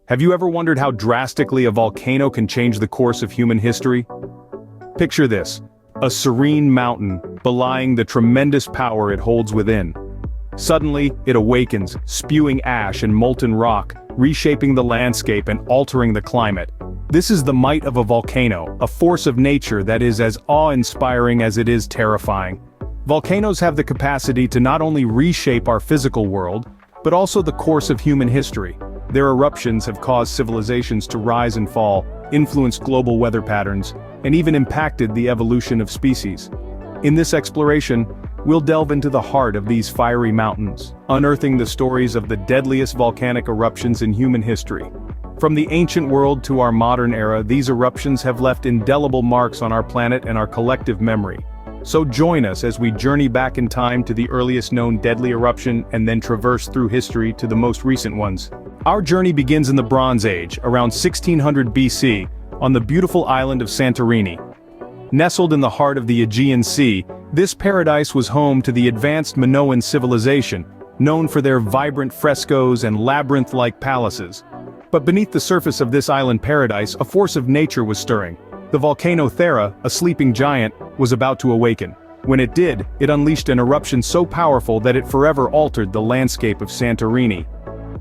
Have you ever wondered how drastically a volcano can change the course of human history? Picture this, a serene mountain belying the tremendous power it holds within. Suddenly, it awakens, spewing ash and molten rock, reshaping the landscape and altering the climate. This is the might of a volcano, a force of nature that is as awe-inspiring as it is terrifying. Volcanoes have the capacity to not only reshape our physical world, but also the course of human history. Their eruptions have caused civilizations to rise and fall, influenced global weather patterns, and even impacted the evolution of species. In this exploration, we'll delve into the heart of these fiery mountains, unearthing the stories of the deadliest volcanic eruptions in human history. From the ancient world to our modern era, these eruptions have left indelible marks on our planet and our collective memory. So join us as we journey back in time to the earliest known deadly eruption and then traverse through history to the most recent ones. Our journey begins in the Bronze Age, around 1600 BC, on the beautiful island of Santorini. Nestled in the heart of the Aegean Sea, this paradise was home to the advanced Minoan civilization, known for their vibrant frescoes and labyrinth-like palaces. But beneath the surface of this island paradise, a force of nature was stirring. The volcano Thera, a sleeping giant, was about to awaken. When it did, it unleashed an eruption so powerful that it forever altered the landscape of Santorini.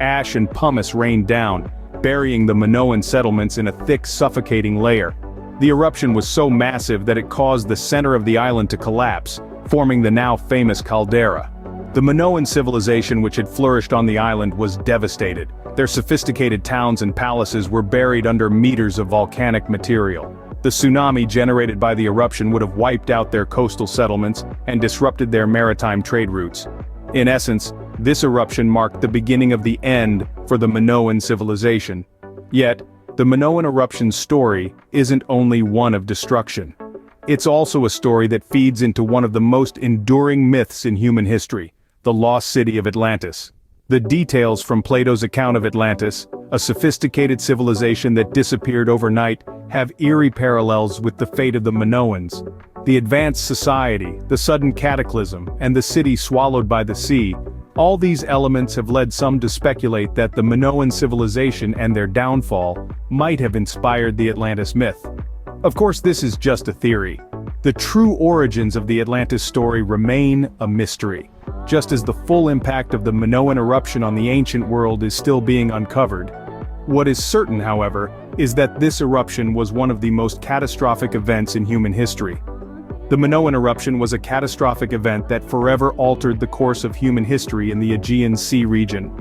Ash and pumice rained down, burying the Minoan settlements in a thick, suffocating layer. The eruption was so massive that it caused the center of the island to collapse, forming the now famous caldera. The Minoan civilization which had flourished on the island was devastated. Their sophisticated towns and palaces were buried under meters of volcanic material. The tsunami generated by the eruption would have wiped out their coastal settlements and disrupted their maritime trade routes. In essence, this eruption marked the beginning of the end for the Minoan civilization. Yet, the Minoan eruption's story isn't only one of destruction. It's also a story that feeds into one of the most enduring myths in human history, the lost city of Atlantis. The details from Plato's account of Atlantis, a sophisticated civilization that disappeared overnight, have eerie parallels with the fate of the Minoans. The advanced society, the sudden cataclysm, and the city swallowed by the sea, all these elements have led some to speculate that the Minoan civilization and their downfall might have inspired the Atlantis myth. Of course, this is just a theory. The true origins of the Atlantis story remain a mystery, just as the full impact of the Minoan eruption on the ancient world is still being uncovered. What is certain, however, is that this eruption was one of the most catastrophic events in human history. The Minoan eruption was a catastrophic event that forever altered the course of human history in the Aegean Sea region.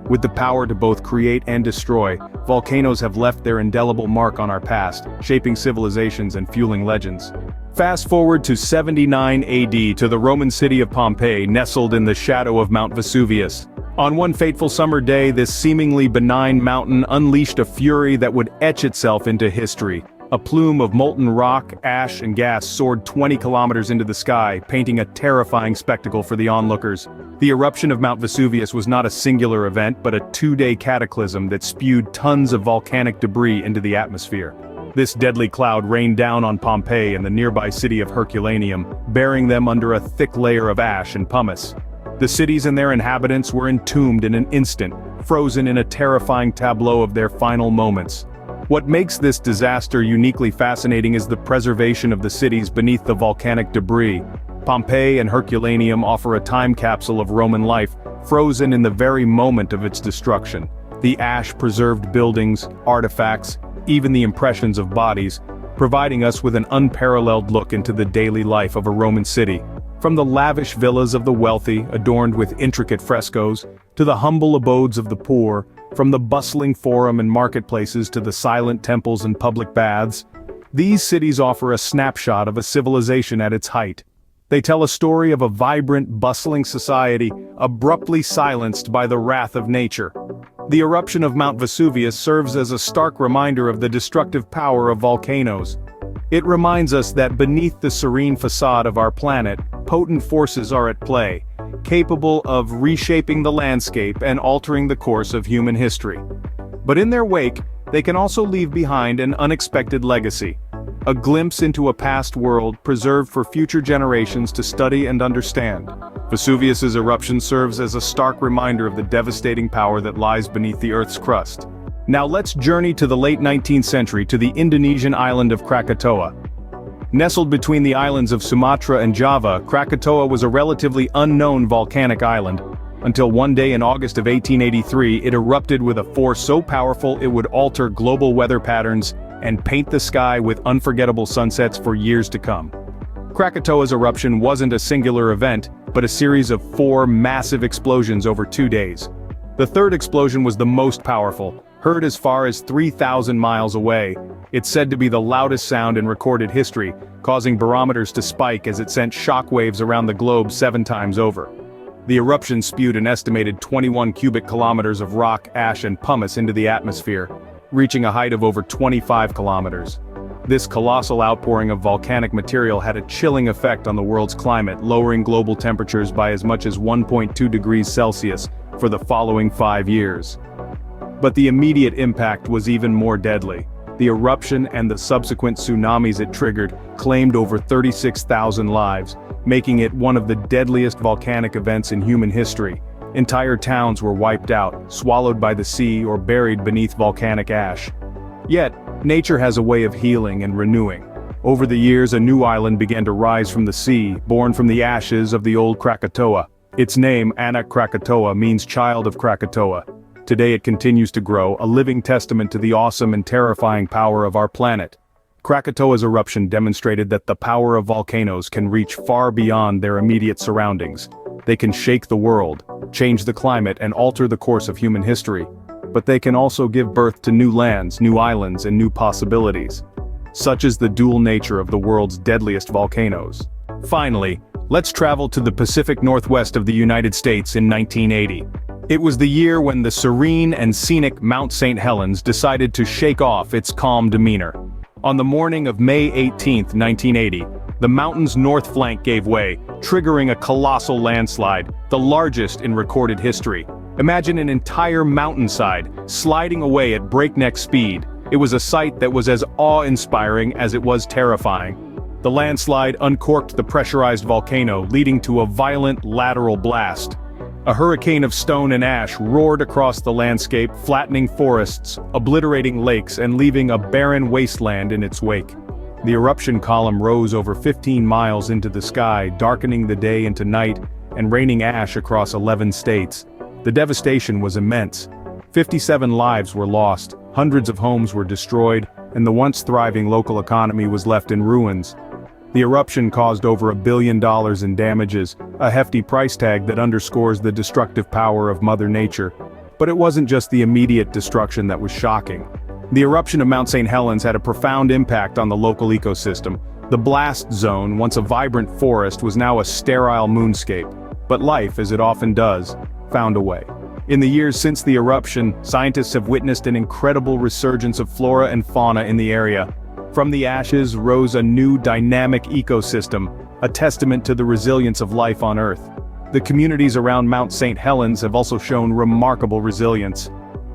With the power to both create and destroy, volcanoes have left their indelible mark on our past, shaping civilizations and fueling legends. Fast forward to 79 AD to the Roman city of Pompeii, nestled in the shadow of Mount Vesuvius. On one fateful summer day, this seemingly benign mountain unleashed a fury that would etch itself into history. A plume of molten rock, ash, and gas soared 20 kilometers into the sky, painting a terrifying spectacle for the onlookers. The eruption of Mount Vesuvius was not a singular event, but a two-day cataclysm that spewed tons of volcanic debris into the atmosphere. This deadly cloud rained down on Pompeii and the nearby city of Herculaneum, burying them under a thick layer of ash and pumice. The cities and their inhabitants were entombed in an instant, frozen in a terrifying tableau of their final moments. What makes this disaster uniquely fascinating is the preservation of the cities beneath the volcanic debris. Pompeii and Herculaneum offer a time capsule of Roman life, frozen in the very moment of its destruction. The ash preserved buildings, artifacts, even the impressions of bodies, providing us with an unparalleled look into the daily life of a Roman city. From the lavish villas of the wealthy, adorned with intricate frescoes, to the humble abodes of the poor, from the bustling forum and marketplaces to the silent temples and public baths, these cities offer a snapshot of a civilization at its height. They tell a story of a vibrant, bustling society, abruptly silenced by the wrath of nature. The eruption of Mount Vesuvius serves as a stark reminder of the destructive power of volcanoes. It reminds us that beneath the serene facade of our planet, potent forces are at play, capable of reshaping the landscape and altering the course of human history. But in their wake, they can also leave behind an unexpected legacy, a glimpse into a past world preserved for future generations to study and understand. Vesuvius's eruption serves as a stark reminder of the devastating power that lies beneath the Earth's crust. Now let's journey to the late 19th century to the Indonesian island of Krakatoa. Nestled between the islands of Sumatra and Java, Krakatoa was a relatively unknown volcanic island, until one day in August of 1883 it erupted with a force so powerful it would alter global weather patterns and paint the sky with unforgettable sunsets for years to come. Krakatoa's eruption wasn't a singular event, but a series of 4 massive explosions over 2 days. The third explosion was the most powerful, heard as far as 3,000 miles away. It's said to be the loudest sound in recorded history, causing barometers to spike as it sent shockwaves around the globe 7 times over. The eruption spewed an estimated 21 cubic kilometers of rock, ash and pumice into the atmosphere, reaching a height of over 25 kilometers. This colossal outpouring of volcanic material had a chilling effect on the world's climate, lowering global temperatures by as much as 1.2 degrees Celsius for the following 5 years. But the immediate impact was even more deadly. The eruption and the subsequent tsunamis it triggered claimed over 36,000 lives, making it one of the deadliest volcanic events in human history. Entire towns were wiped out, swallowed by the sea or buried beneath volcanic ash. Yet, nature has a way of healing and renewing. Over the years, a new island began to rise from the sea, born from the ashes of the old Krakatoa. Its name, Anak Krakatoa, means child of Krakatoa. Today it continues to grow, a living testament to the awesome and terrifying power of our planet. Krakatoa's eruption demonstrated that the power of volcanoes can reach far beyond their immediate surroundings. They can shake the world, change the climate and alter the course of human history. But they can also give birth to new lands, new islands and new possibilities. Such is the dual nature of the world's deadliest volcanoes. Finally, let's travel to the Pacific Northwest of the United States in 1980. It was the year when the serene and scenic Mount St Helens decided to shake off its calm demeanor. On the morning of May 18, 1980, the mountain's north flank gave way, triggering a colossal landslide, the largest in recorded history. Imagine an entire mountainside sliding away at breakneck speed. It was a sight that was as awe-inspiring as it was terrifying. The landslide uncorked the pressurized volcano, leading to a violent lateral blast. A hurricane of stone and ash roared across the landscape, flattening forests, obliterating lakes and leaving a barren wasteland in its wake. The eruption column rose over 15 miles into the sky, darkening the day into night and raining ash across 11 states. The devastation was immense. 57 lives were lost, hundreds of homes were destroyed, and the once thriving local economy was left in ruins. The eruption caused over $1 billion in damages, a hefty price tag that underscores the destructive power of Mother Nature. But it wasn't just the immediate destruction that was shocking. The eruption of Mount St Helens had a profound impact on the local ecosystem. The blast zone, once a vibrant forest, was now a sterile moonscape. But life, as it often does, found a way. In the years since the eruption, scientists have witnessed an incredible resurgence of flora and fauna in the area. From the ashes rose a new dynamic ecosystem, a testament to the resilience of life on Earth. The communities around Mount St Helens have also shown remarkable resilience.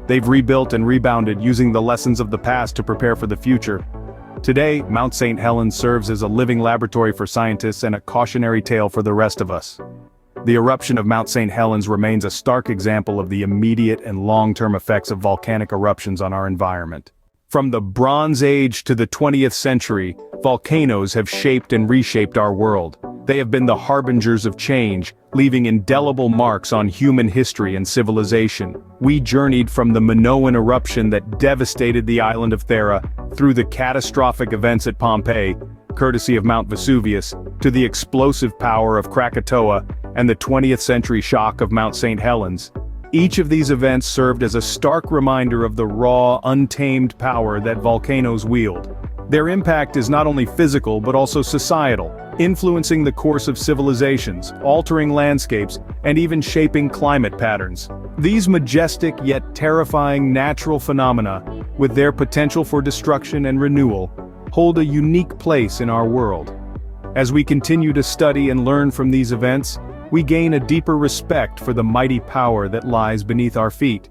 They've rebuilt and rebounded using the lessons of the past to prepare for the future. Today, Mount St Helens serves as a living laboratory for scientists and a cautionary tale for the rest of us. The eruption of Mount St Helens remains a stark example of the immediate and long-term effects of volcanic eruptions on our environment. From the Bronze Age to the 20th century, volcanoes have shaped and reshaped our world. They have been the harbingers of change, leaving indelible marks on human history and civilization. We journeyed from the Minoan eruption that devastated the island of Thera, through the catastrophic events at Pompeii, courtesy of Mount Vesuvius, to the explosive power of Krakatoa, and the 20th century shock of Mount St Helens. Each of these events served as a stark reminder of the raw, untamed power that volcanoes wield. Their impact is not only physical but also societal, influencing the course of civilizations, altering landscapes, and even shaping climate patterns. These majestic yet terrifying natural phenomena, with their potential for destruction and renewal, hold a unique place in our world. As we continue to study and learn from these events, we gain a deeper respect for the mighty power that lies beneath our feet.